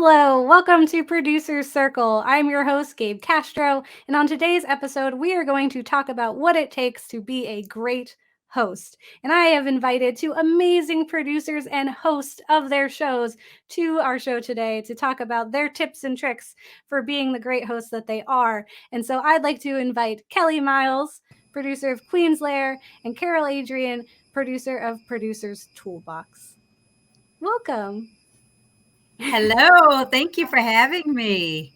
Hello, welcome to Producer's Circle. I'm your host, Gabe Castro, and on today's episode, we are going to talk about what it takes to be a great host. And I have invited two amazing producers and hosts of their shows to our show today to talk about their tips and tricks for being the great hosts that they are. And so I'd like to invite Kellie Miles, producer of Queen's Lair, and Carole Adrienne, producer of Producer's Toolbox. Welcome. Hello, thank you for having me.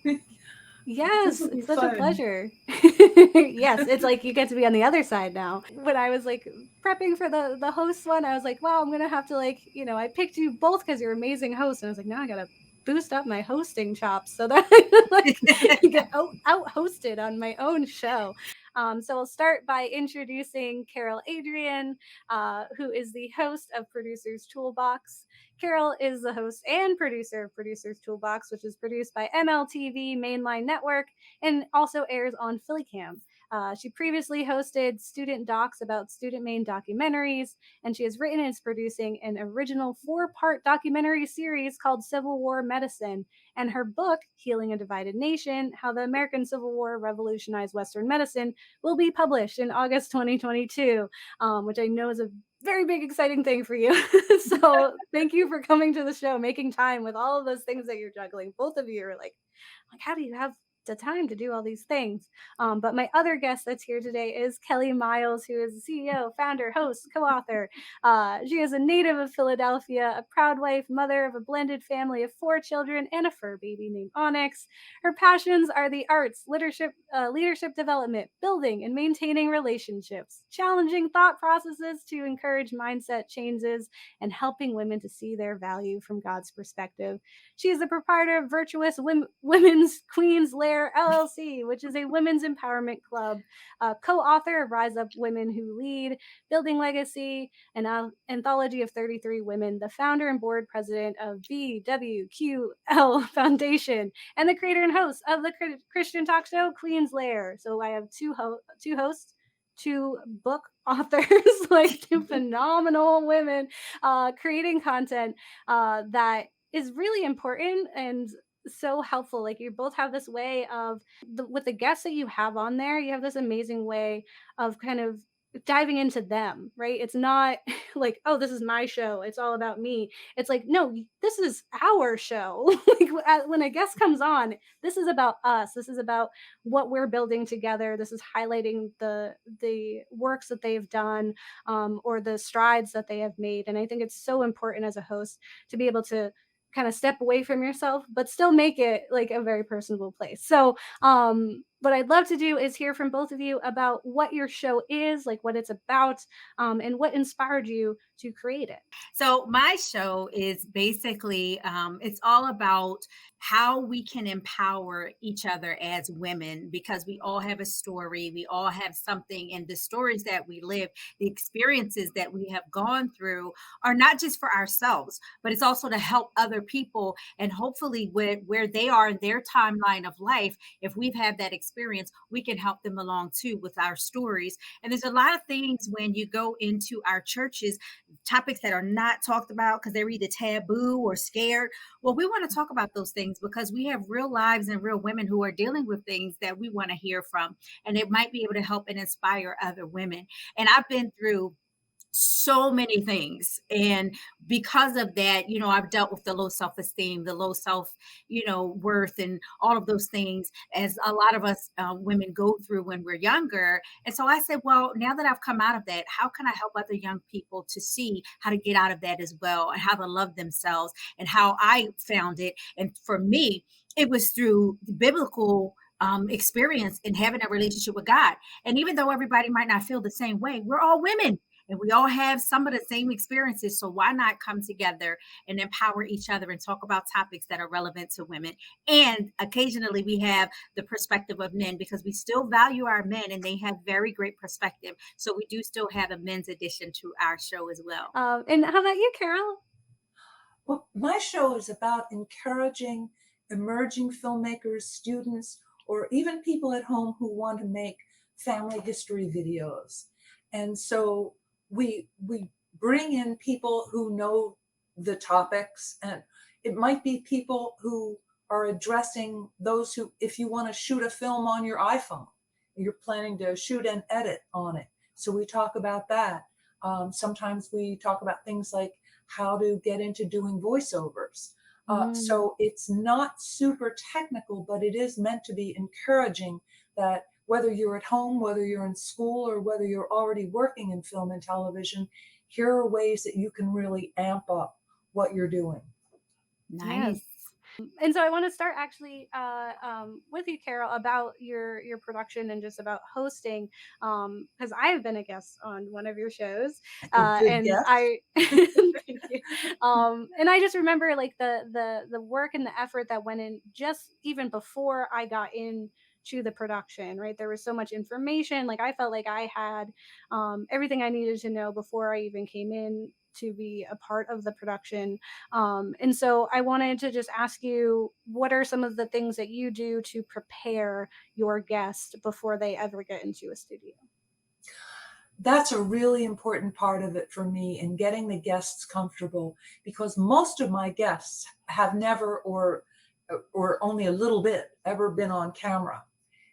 Yes, it's such a pleasure. Yes, it's like you get to be on the other side now. When I was like prepping for the host one, I was like, wow, I'm gonna have to I picked you both because you're amazing hosts, and I was like, now I gotta boost up my hosting chops so that I get out hosted on my own show. So I'll start by introducing Carole Adrienne, who is the host of Producers Toolbox. Carole is the host and producer of Producers Toolbox, which is produced by MLTV Mainline Network and also airs on PhillyCam. She previously hosted student docs about student main documentaries, and she has written and is producing an original 4-part documentary series called Civil War Medicine. And her book, Healing a Divided Nation: How the American Civil War Revolutionized Western Medicine, will be published in August 2022, which I know is a very big exciting thing for you. So thank you for coming to the show, making time with all of those things that you're juggling. Both of you are like how do you have the time to do all these things? But my other guest that's here today is Kellie Miles, who is the CEO, founder, host, co-author. She is a native of Philadelphia, a proud wife, mother of a blended family of 4 children, and a fur baby named Onyx. Her passions are the arts, leadership development, building and maintaining relationships, challenging thought processes to encourage mindset changes, and helping women to see their value from God's perspective. She is the proprietor of Virtuous Women's Queen's Lair LLC, which is a women's empowerment club, co-author of Rise Up Women Who Lead, Building Legacy, an anthology of 33 women, the founder and board president of BWQL Foundation, and the creator and host of the Christian talk show Queen's Lair. So I have two hosts, two book authors, like two phenomenal women creating content that is really important and so helpful. Like you both have this way of with the guests that you have on there, you have this amazing way of kind of diving into them, right? It's not like, oh, this is my show, it's all about me. It's like, no, this is our show. Like when a guest comes on, this is about us, this is about what we're building together, this is highlighting the works that they've done, or the strides that they have made. And I think it's so important as a host to be able to kind of step away from yourself but still make it like a very personable place. So what I'd love to do is hear from both of you about what your show is, like what it's about, and what inspired you to create it. So my show is basically it's all about how we can empower each other as women, because we all have a story, we all have something, and the stories that we live, the experiences that we have gone through are not just for ourselves, but it's also to help other people. And hopefully where they are in their timeline of life, if we've had that experience, we can help them along too with our stories. And there's a lot of things when you go into our churches, topics that are not talked about because they're either taboo or scared. Well, we want to talk about those things because we have real lives and real women who are dealing with things that we want to hear from, and it might be able to help and inspire other women. And I've been through so many things, and because of that, I've dealt with the low self-esteem, the low self, worth, and all of those things, as a lot of us women go through when we're younger. And so I said, well, now that I've come out of that, how can I help other young people to see how to get out of that as well, and how to love themselves, and how I found it. And for me, it was through the biblical experience in having a relationship with God. And even though everybody might not feel the same way, we're all women and we all have some of the same experiences. So why not come together and empower each other and talk about topics that are relevant to women? And occasionally we have the perspective of men, because we still value our men and they have very great perspective. So we do still have a men's edition to our show as well. And how about you, Carole? Well, my show is about encouraging emerging filmmakers, students, or even people at home who want to make family history videos. And so we bring in people who know the topics, and It might be people who are addressing those who, if you want to shoot a film on your iPhone, you're planning to shoot and edit on it. So we talk about that. Sometimes we talk about things like how to get into doing voiceovers. So it's not super technical, but it is meant to be encouraging that whether you're at home, whether you're in school, or whether you're already working in film and television, here are ways that you can really amp up what you're doing. Nice. And so I want to start actually with you, Carole, about your production and just about hosting, because I have been a guest on one of your shows, A good and guess. I thank you. And I just remember like the work and the effort that went in just even before I got in to the production, right? There was so much information. Like I felt like I had everything I needed to know before I even came in to be a part of the production. And so I wanted to just ask you, what are some of the things that you do to prepare your guest before they ever get into a studio? That's a really important part of it for me in getting the guests comfortable, because most of my guests have never or only a little bit ever been on camera.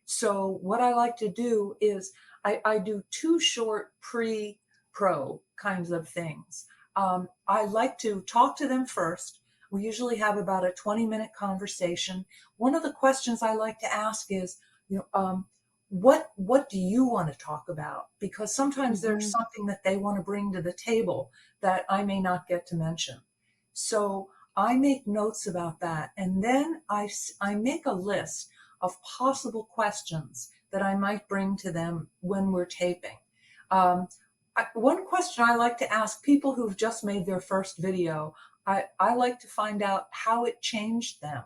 So what I like to do is I do 2 short pre-pro kinds of things. I like to talk to them first. We usually have about a 20-minute conversation. One of the questions I like to ask is, what do you want to talk about? Because sometimes there's something that they want to bring to the table that I may not get to mention. So I make notes about that, and then I make a list of possible questions that I might bring to them when we're taping. One question I like to ask people who've just made their first video, I like to find out how it changed them.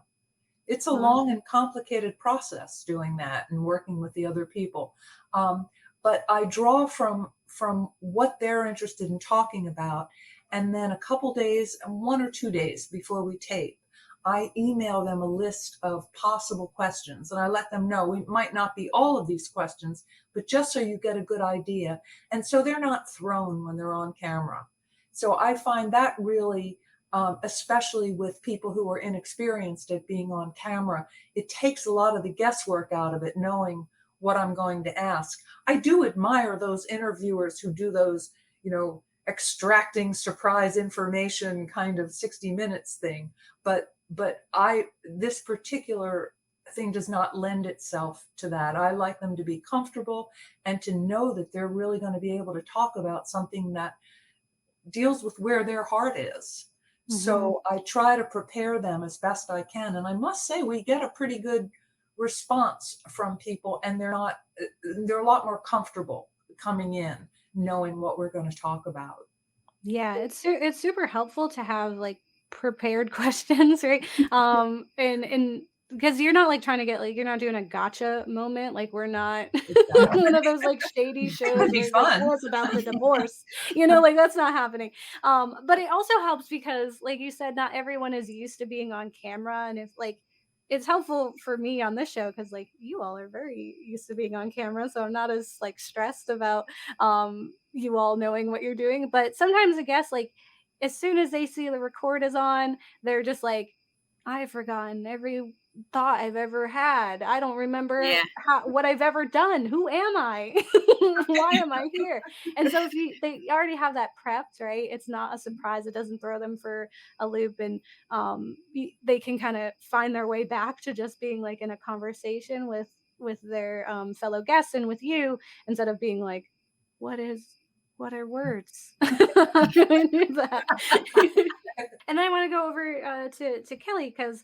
It's a long and complicated process doing that and working with the other people. But I draw from what they're interested in talking about. And then a couple days, 1 or 2 days before we tape, I email them a list of possible questions, and I let them know we might not be all of these questions, but just so you get a good idea. And so they're not thrown when they're on camera. So I find that really, especially with people who are inexperienced at being on camera, it takes a lot of the guesswork out of it, knowing what I'm going to ask. I do admire those interviewers who do those, extracting surprise information kind of 60 minutes thing. But this particular thing does not lend itself to that. I like them to be comfortable and to know that they're really going to be able to talk about something that deals with where their heart is. So I try to prepare them as best I can. And I must say, we get a pretty good response from people, and they're a lot more comfortable coming in, knowing what we're going to talk about. Yeah, it's super helpful to have like prepared questions, right? And because you're not like trying to get like, you're not doing a gotcha moment. Like we're not Exactly. one of those like shady That shows would be where it's like, fun. tell us about the divorce. Like that's not happening. But it also helps because like you said, not everyone is used to being on camera. And if like it's helpful for me on this show because like you all are very used to being on camera. So I'm not as like stressed about you all knowing what you're doing. But sometimes I guess like as soon as they see the record is on, they're just like, I've forgotten every thought I've ever had. I don't remember Yeah. what I've ever done. Who am I? Why am I here? And so if they already have that prepped, right? It's not a surprise. It doesn't throw them for a loop, and they can kind of find their way back to just being like in a conversation with their fellow guests and with you instead of being like, what are words? How do I do that? And I want to go over to Kellie because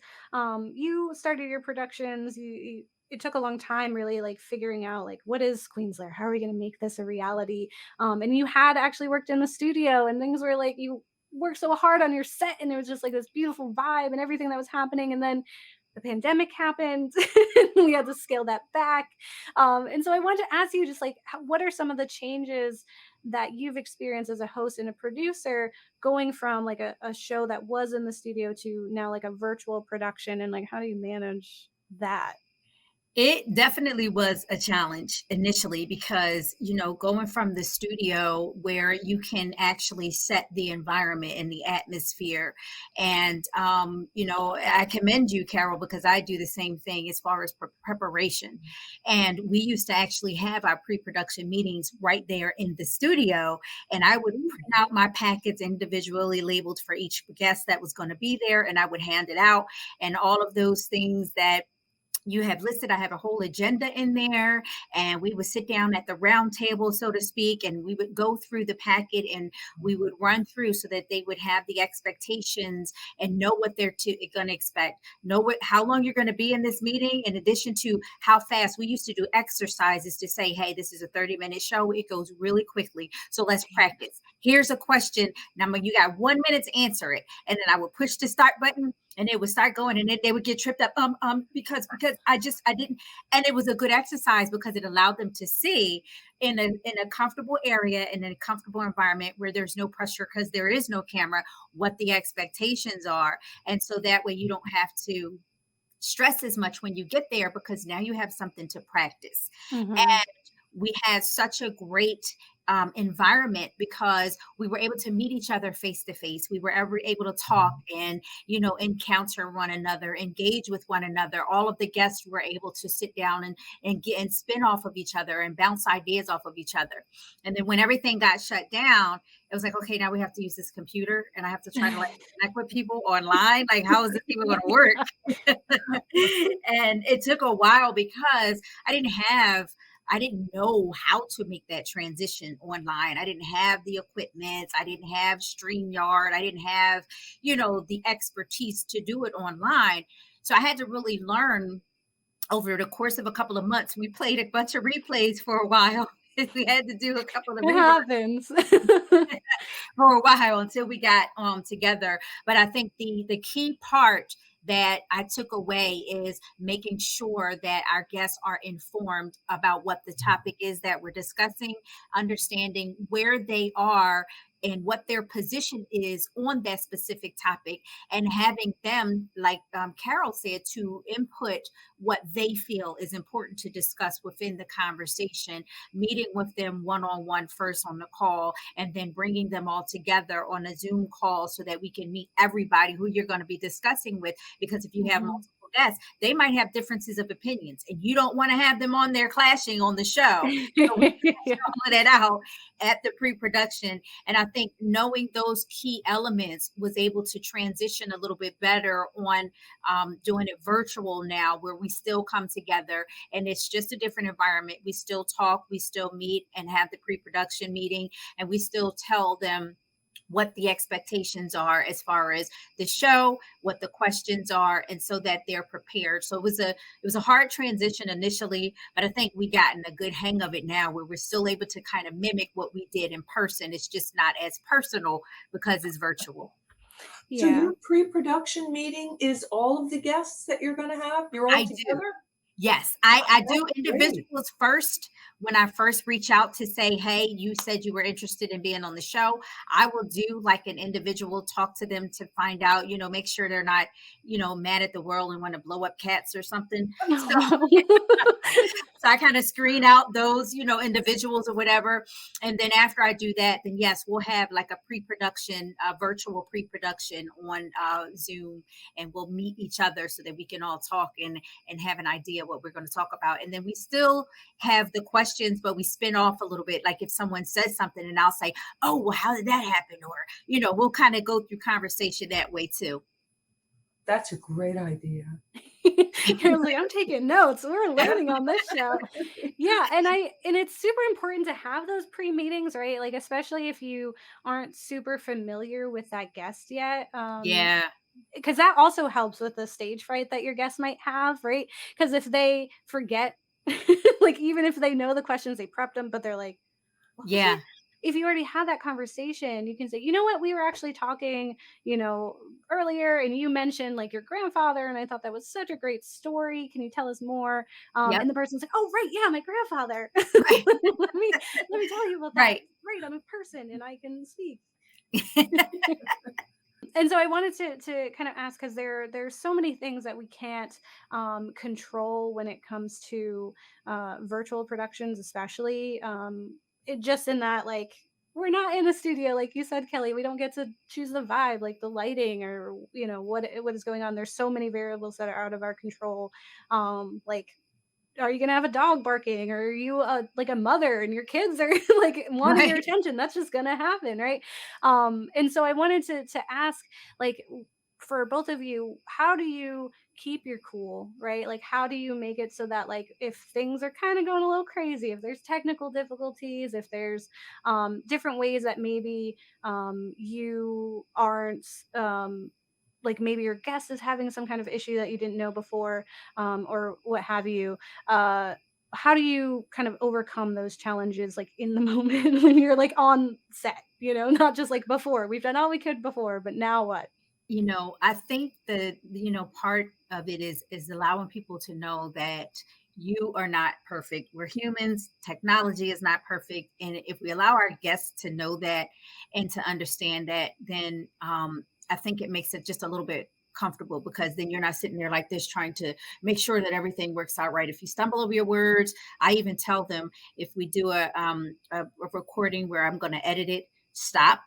you started your productions. It took a long time, really, like figuring out like what is Queen's Lair? How are we going to make this a reality? And you had actually worked in the studio, and things were like you worked so hard on your set, and it was just like this beautiful vibe and everything that was happening. And then the pandemic happened, and we had to scale that back. And so I wanted to ask you, just like, what are some of the changes that you've experienced as a host and a producer going from like a show that was in the studio to now like a virtual production, and like how do you manage that? It definitely was a challenge initially because, going from the studio where you can actually set the environment and the atmosphere. And, I commend you, Carole, because I do the same thing as far as preparation. And we used to actually have our pre-production meetings right there in the studio. And I would print out my packets individually labeled for each guest that was going to be there. And I would hand it out, and all of those things that you have listed. I have a whole agenda in there, and we would sit down at the round table, so to speak, and we would go through the packet, and we would run through so that they would have the expectations and know what they're going to expect, know how long you're going to be in this meeting, in addition to how fast. We used to do exercises to say, hey, this is a 30-minute show. It goes really quickly. So let's practice. Here's a question. Now, you got 1 minute to answer it. And then I would push the start button, and it would start going, and then they would get tripped up. Because I didn't, and it was a good exercise because it allowed them to see in a comfortable area, in a comfortable environment where there's no pressure because there is no camera, what the expectations are. And so that way you don't have to stress as much when you get there, because now you have something to practice. Mm-hmm. And we had such a great environment because we were able to meet each other face to face. We were able to talk and, encounter one another, engage with one another. All of the guests were able to sit down and spin off of each other and bounce ideas off of each other. And then when everything got shut down, it was like, okay, now we have to use this computer, and I have to try to connect with people online. Like, how is this even going to work? And it took a while because I didn't know how to make that transition online. I didn't have the equipment. I didn't have StreamYard. I didn't have, the expertise to do it online. So I had to really learn over the course of a couple of months. We played a bunch of replays for a while. We had to do a couple of It happens. for a while until we got together. But I think the key part that I took away is making sure that our guests are informed about what the topic is that we're discussing, understanding where they are and what their position is on that specific topic, and having them, like Carole said, to input what they feel is important to discuss within the conversation, meeting with them one-on-one first on the call, and then bringing them all together on a Zoom call so that we can meet everybody who you're going to be discussing with. Because if you have multiple guests, they might have differences of opinions, and you don't want to have them on there clashing on the show. So we hash all of that out at the pre-production. And I think knowing those key elements was able to transition a little bit better on doing it virtual now, where we still come together and it's just a different environment. We still talk, we still meet and have the pre-production meeting, and we still tell them what the expectations are as far as the show, what the questions are, and so that they're prepared. So it was a hard transition initially, but I think we gotten a good hang of it now, where we're still able to kind of mimic what we did in person. It's just not as personal because it's virtual. Yeah. So your pre-production meeting is all of the guests that you're going to have? You're all together? Yes, I do individuals first. When I first reach out to say, hey, you said you were interested in being on the show, I will do like an individual talk to them to find out, make sure they're not, mad at the world and want to blow up cats or something. So I kind of screen out those, individuals or whatever. And then after I do that, then yes, we'll have like a pre-production, virtual pre-production on Zoom, and we'll meet each other so that we can all talk and have an idea what we're going to talk about. And then we still have the questions, but we spin off a little bit. Like if someone says something and I'll say, oh, well, how did that happen? Or, we'll kind of go through conversation that way too. That's a great idea. You're like, I'm taking notes. We're learning on this show. Yeah. And it's super important to have those pre-meetings, right? Like, especially if you aren't super familiar with that guest yet. Yeah. Because that also helps with the stage fright that your guests might have, right? Because if they forget, like, even if they know the questions, they prepped them, but they're like, yeah. If you already had that conversation, you can say, you know what, we were actually talking, earlier, and you mentioned like your grandfather, and I thought that was such a great story. Can you tell us more? And the person's like, oh, right, yeah, my grandfather. Right. let me tell you about that. Right, I'm a person and I can speak. And so I wanted to kind of ask, because there's so many things that we can't control when it comes to virtual productions, especially it just in that, like, we're not in a studio, like you said, Kelly. We don't get to choose the vibe, like the lighting, or what is going on. There's so many variables that are out of our control. Like, are you gonna have a dog barking, or are you like a mother and your kids are like wanting your Right. attention? That's just gonna happen, right? And so I wanted to ask, like, for both of you, how do you keep your cool, right? Like, how do you make it so that, like, if things are kind of going a little crazy, if there's technical difficulties, if there's different ways that maybe you aren't like, maybe your guest is having some kind of issue that you didn't know before, or what have you, uh, how do you kind of overcome those challenges, like, in the moment when you're, like, on set, not just like before? We've done all we could before, but now what? I think that, part of it is allowing people to know that you are not perfect. We're humans. Technology is not perfect. And if we allow our guests to know that and to understand that, then I think it makes it just a little bit comfortable, because then you're not sitting there like this trying to make sure that everything works out right. If you stumble over your words, I even tell them, if we do a recording where I'm going to edit it, stop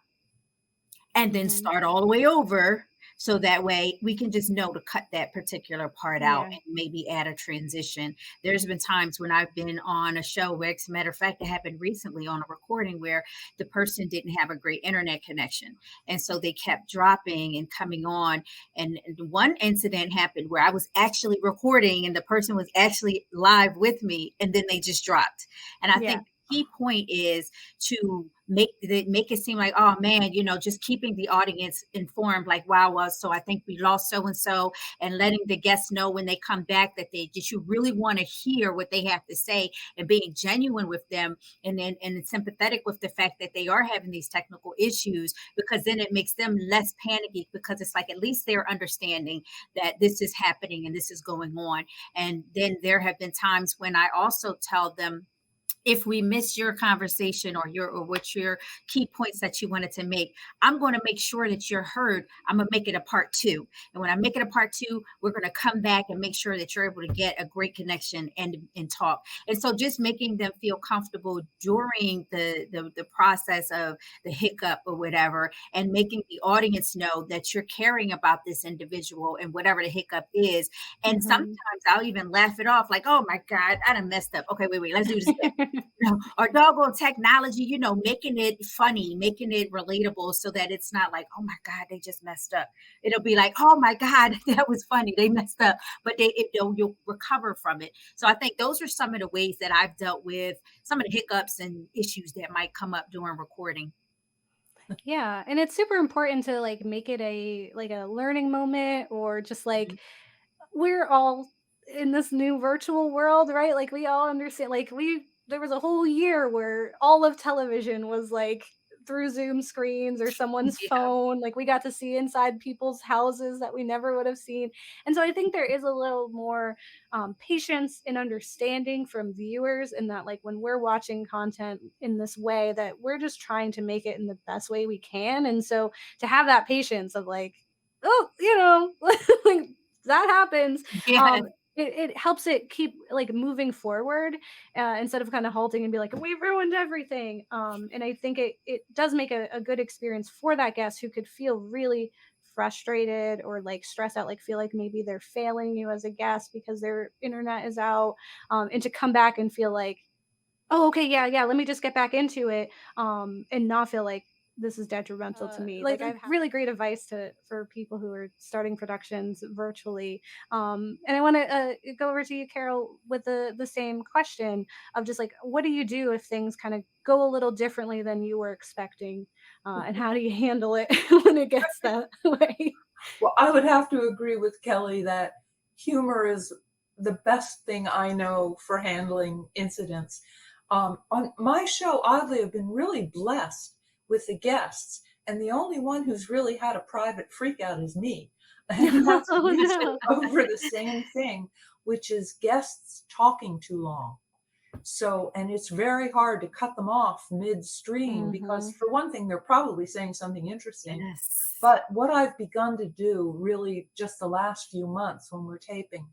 and then Hmm. start all the way over, so that way we can just know to cut that particular part out Yeah. and maybe add a transition. There's been times when I've been on a show where, as a matter of fact, it happened recently on a recording where the person didn't have a great internet connection. And so they kept dropping and coming on. And one incident happened where I was actually recording and the person was actually live with me, and then they just dropped. And I Yeah. think the key point is to make it seem like, oh man, just keeping the audience informed, like, wow, well, so I think we lost so and so, and letting the guests know when they come back that you really want to hear what they have to say, and being genuine with them, and sympathetic with the fact that they are having these technical issues, because then it makes them less panicky, because it's like, at least they're understanding that this is happening and this is going on. And then there have been times when I also tell them, if we miss your conversation, or what your key points that you wanted to make, I'm going to make sure that you're heard. I'm going to make it a part two. And when I make it a part two, we're going to come back and make sure that you're able to get a great connection and talk. And so just making them feel comfortable during the process of the hiccup or whatever, and making the audience know that you're caring about this individual and whatever the hiccup is. And sometimes Hmm. I'll even laugh it off, like, oh my God, I done messed up. Okay, wait, let's do this again. Or doggone technology, making it funny, making it relatable, so that it's not like, oh my God, they just messed up. It'll be like, oh my God, that was funny. They messed up, but you'll recover from it. So I think those are some of the ways that I've dealt with some of the hiccups and issues that might come up during recording. Yeah, and it's super important to, like, make it a learning moment, or just like, Mhm. we're all in this new virtual world, right? Like, we all understand, like, there was a whole year where all of television was like through Zoom screens or someone's Yeah. phone. Like, we got to see inside people's houses that we never would have seen. And so I think there is a little more patience and understanding from viewers, in that, like, when we're watching content in this way, that we're just trying to make it in the best way we can. And so to have that patience of, like, oh, like, that happens. Yes. um it helps it keep, like, moving forward, instead of kind of halting and be like, we ruined everything. And I think it does make a good experience for that guest who could feel really frustrated, or like stressed out, like feel like maybe they're failing you as a guest because their internet is out, and to come back and feel like, oh, okay, yeah, yeah, let me just get back into it, and not feel like this is detrimental to me. Like, I have really great advice to for people who are starting productions virtually. And I want to go over to you, Carol, with the same question of just like, what do you do if things kind of go a little differently than you were expecting, and how do you handle it when it gets that way? Well, I would have to agree with Kelly that humor is the best thing I know for handling incidents. On my show, oddly, I've been really blessed with the guests, and the only one who's really had a private freak out is me. And that's Oh been no. over the same thing, which is guests talking too long. So, and it's very hard to cut them off midstream because, for one thing, they're probably saying something interesting. Yes. But what I've begun to do really just the last few months when we're taping,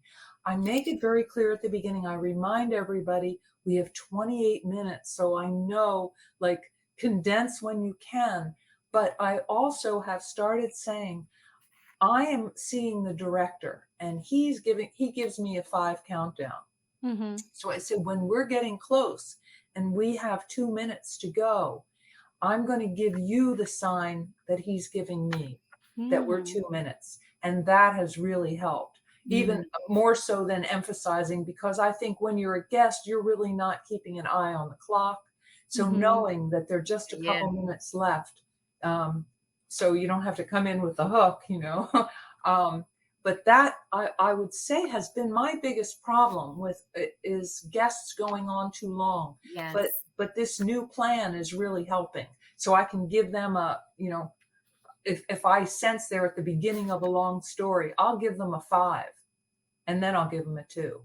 I make it very clear at the beginning. I remind everybody we have 28 minutes. So I know, like, condense when you can. But I also have started saying, I am seeing the director and he gives me a 5 countdown. So I said, when we're getting close and we have 2 minutes to go, I'm going to give you the sign that he's giving me, that we're 2 minutes. And that has really helped, even more so than emphasizing, because I think when you're a guest, you're really not keeping an eye on the clock. So knowing that there are just a couple minutes left, so you don't have to come in with the hook, but that I would say has been my biggest problem with is guests going on too long. Yes. But this new plan is really helping. So I can give them if I sense they're at the beginning of a long story, I'll give them a 5 and then I'll give them a 2.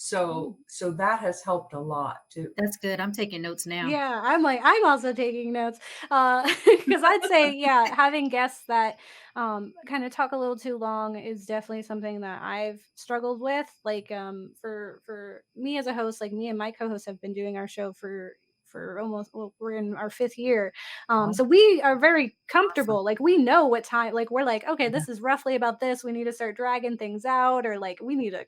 So that has helped a lot too. That's good. I'm taking notes now. Yeah, I'm also taking notes because I'd say, yeah, having guests that kind of talk a little too long is definitely something that I've struggled with. Like for me as a host, like me and my co-host have been doing our show for almost, well, we're in our 5th year. So we are very comfortable. Awesome. Like we know what time, like we're like, okay, this is roughly about this. We need to start dragging things out, or like we need to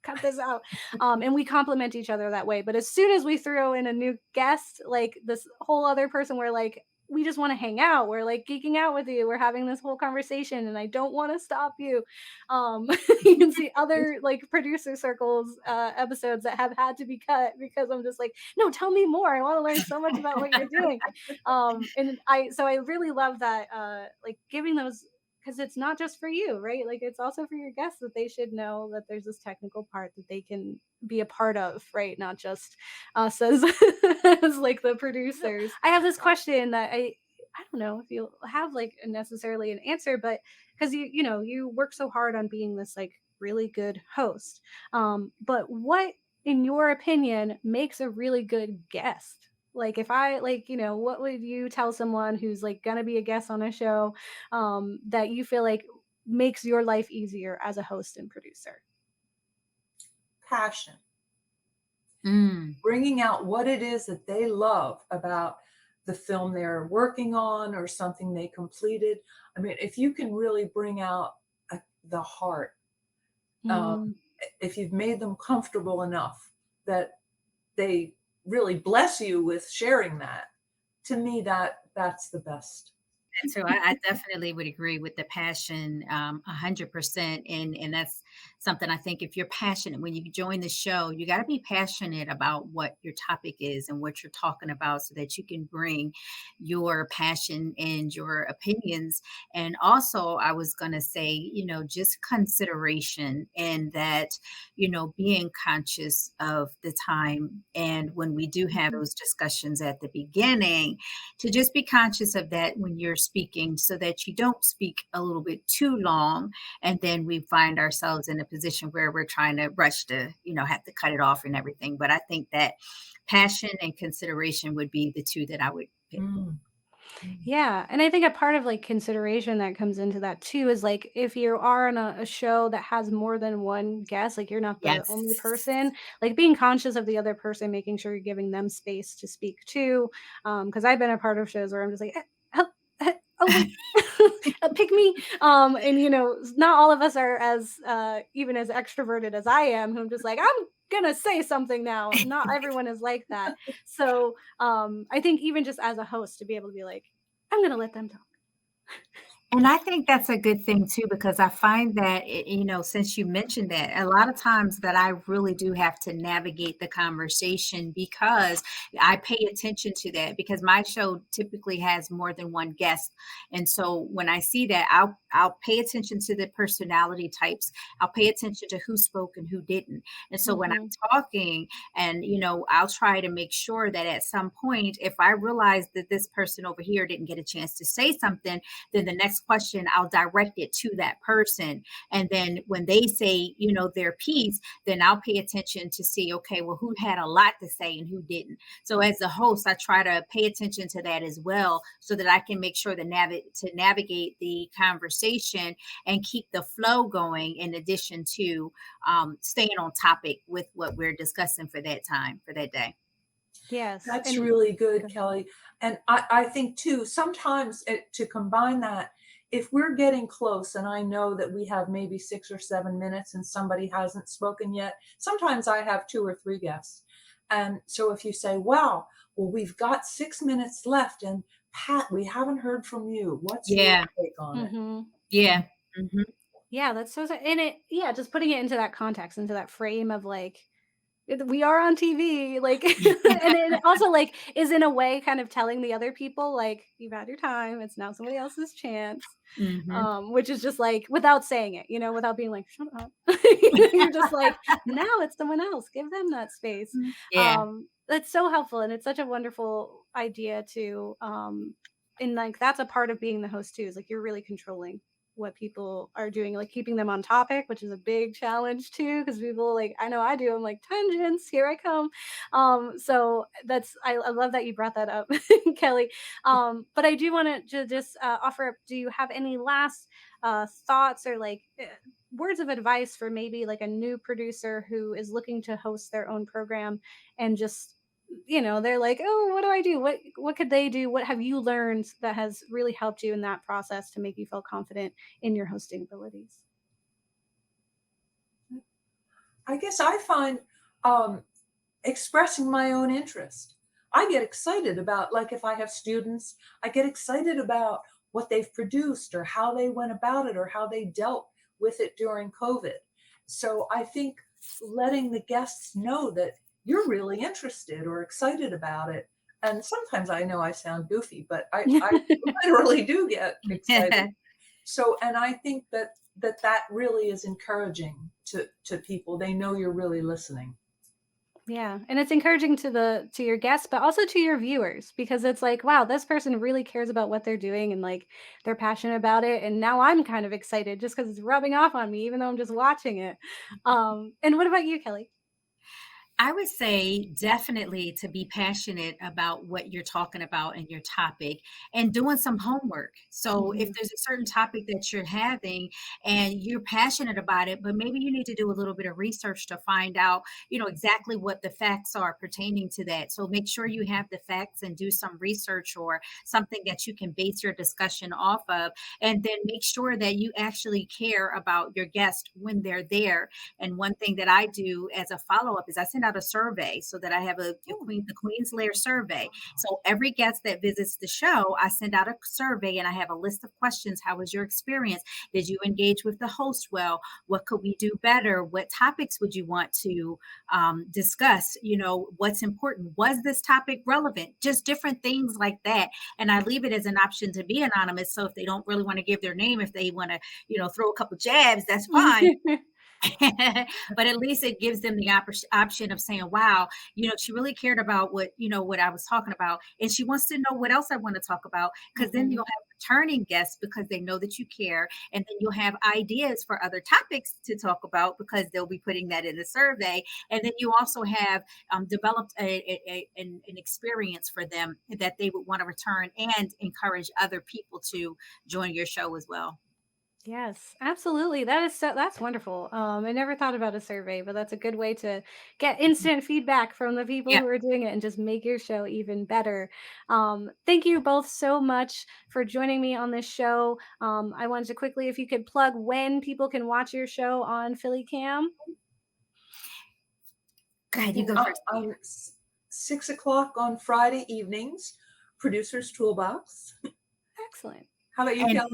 cut this out. And we complement each other that way. But as soon as we throw in a new guest, like this whole other person, we're like, we just want to hang out. We're like geeking out with you. We're having this whole conversation and I don't want to stop you. You can see other like producer circles episodes that have had to be cut because I'm just like, no, tell me more. I want to learn so much about what you're doing. And I really love that like giving those, because it's not just for you, right? Like it's also for your guests, that they should know that there's this technical part that they can be a part of, right? Not just us as, as like the producers. I have this question that I don't know if you have like necessarily an answer, but because you work so hard on being this like really good host. But what, in your opinion, makes a really good guest? Like if I like, what would you tell someone who's like gonna be a guest on a show that you feel like makes your life easier as a host and producer? Passion. Bringing out what it is that they love about the film they're working on or something they completed. I mean, if you can really bring out the heart, if you've made them comfortable enough that they really bless you with sharing that, to me, that's the best. And so I definitely would agree with the passion 100%. And that's something I think if you're passionate, when you join the show, you got to be passionate about what your topic is and what you're talking about so that you can bring your passion and your opinions. And also, I was going to say, just consideration and that, being conscious of the time. And when we do have those discussions at the beginning, to just be conscious of that when you're speaking so that you don't speak a little bit too long and then we find ourselves in a position where we're trying to rush to have to cut it off and everything. But I think that passion and consideration would be the 2 that I would pick. Yeah. And I think a part of like consideration that comes into that too is like if you are on a show that has more than one guest, like you're not the only Yes. person, like being conscious of the other person, making sure you're giving them space to speak too. Because I've been a part of shows where I'm just like, oh wait, pick me. And not all of us are as even as extroverted as I am, who I'm just like, I'm gonna say something now. Not everyone is like that. So I think even just as a host to be able to be like, I'm gonna let them talk. And I think that's a good thing too, because I find that, since you mentioned that, a lot of times that I really do have to navigate the conversation because I pay attention to that because my show typically has more than one guest. And so when I see that, I'll pay attention to the personality types. I'll pay attention to who spoke and who didn't. And so when I'm talking and, I'll try to make sure that at some point, if I realize that this person over here didn't get a chance to say something, then the next next question, I'll direct it to that person. And then when they say, their piece, then I'll pay attention to see, okay, well, who had a lot to say and who didn't. So as the host, I try to pay attention to that as well, so that I can make sure to navigate the conversation and keep the flow going, in addition to staying on topic with what we're discussing for that time, for that day. Yes. That's And really good, Kelly. And I think too, sometimes to combine that, if we're getting close and I know that we have maybe 6 or 7 minutes and somebody hasn't spoken yet, sometimes I have 2 or 3 guests. And so if you say, wow, well, we've got 6 minutes left, and Pat, we haven't heard from you. What's your Yeah. take on it? mhm. Yeah. Hmm. Yeah, that's so and it yeah, just putting it into that context, into that frame of like we are on TV, like, and it also like is in a way kind of telling the other people like you've had your time, it's now somebody else's chance. Hmm. Which is just like without saying it, without being like, shut up. You're just like, now it's someone else. Give them that space. Yeah. That's so helpful. And it's such a wonderful idea to and like that's a part of being the host too, is like you're really controlling what people are doing, like keeping them on topic, which is a big challenge too, because people like I know I do. I'm like tangents, here I come. So that's I love that you brought that up, Kelly. But I do want to just offer up. Do you have any last thoughts or like words of advice for maybe like a new producer who is looking to host their own program and just they're like, oh, what do I do? What could they do? What have you learned that has really helped you in that process to make you feel confident in your hosting abilities? I guess I find expressing my own interest. I get excited about, like, if I have students, I get excited about what they've produced or how they went about it or how they dealt with it during COVID. So I think letting the guests know that you're really interested or excited about it. And sometimes I know I sound goofy, but I literally do get excited. So, and I think that really is encouraging to people. They know you're really listening. Yeah, and it's encouraging to your guests, but also to your viewers because it's like, wow, this person really cares about what they're doing and like they're passionate about it, and now I'm kind of excited just because it's rubbing off on me, even though I'm just watching it. And what about you, Kelly? I would say definitely to be passionate about what you're talking about and your topic, and doing some homework. So if Mhm. there's a certain topic that you're having and you're passionate about it, but maybe you need to do a little bit of research to find out, exactly what the facts are pertaining to that. So make sure you have the facts and do some research or something that you can base your discussion off of. And then make sure that you actually care about your guest when they're there. And one thing that I do as a follow up is I send out a survey, so that I have the Queen's Lair survey. So every guest that visits the show, I send out a survey and I have a list of questions. How was your experience? Did you engage with the host well? What could we do better? What topics would you want to discuss? What's important? Was this topic relevant? Just different things like that. And I leave it as an option to be anonymous. So if they don't really want to give their name, if they want to, throw a couple jabs, that's fine. But at least it gives them the option of saying, wow, she really cared about what I was talking about. And she wants to know what else I want to talk about. Because then you'll have returning guests because they know that you care. And then you'll have ideas for other topics to talk about because they'll be putting that in the survey. And then you also have developed an experience for them that they would want to return and encourage other people to join your show as well. Yes, absolutely. That's wonderful. I never thought about a survey, but that's a good way to get instant feedback from the people Yeah. who are doing it and just make your show even better. Thank you both so much for joining me on this show. I wanted to quickly, if you could plug when people can watch your show on Philly Cam. Go ahead, you go first. On 6 o'clock on Friday evenings, Producer's Toolbox. Excellent. How about you, And Kelly?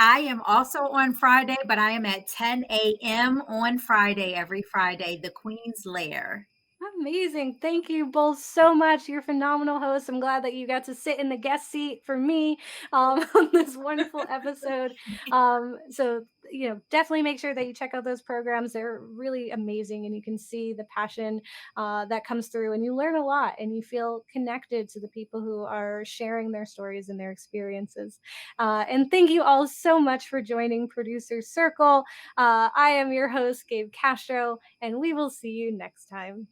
I am also on Friday, but I am at 10 a.m. on Friday, every Friday, the Queen's Lair. I Amazing. Thank you both so much. You're phenomenal hosts. I'm glad that you got to sit in the guest seat for me on this wonderful episode. So, definitely make sure that you check out those programs. They're really amazing, and you can see the passion that comes through, and you learn a lot, and you feel connected to the people who are sharing their stories and their experiences. And thank you all so much for joining Producer Circle. I am your host, Gabe Castro, and we will see you next time.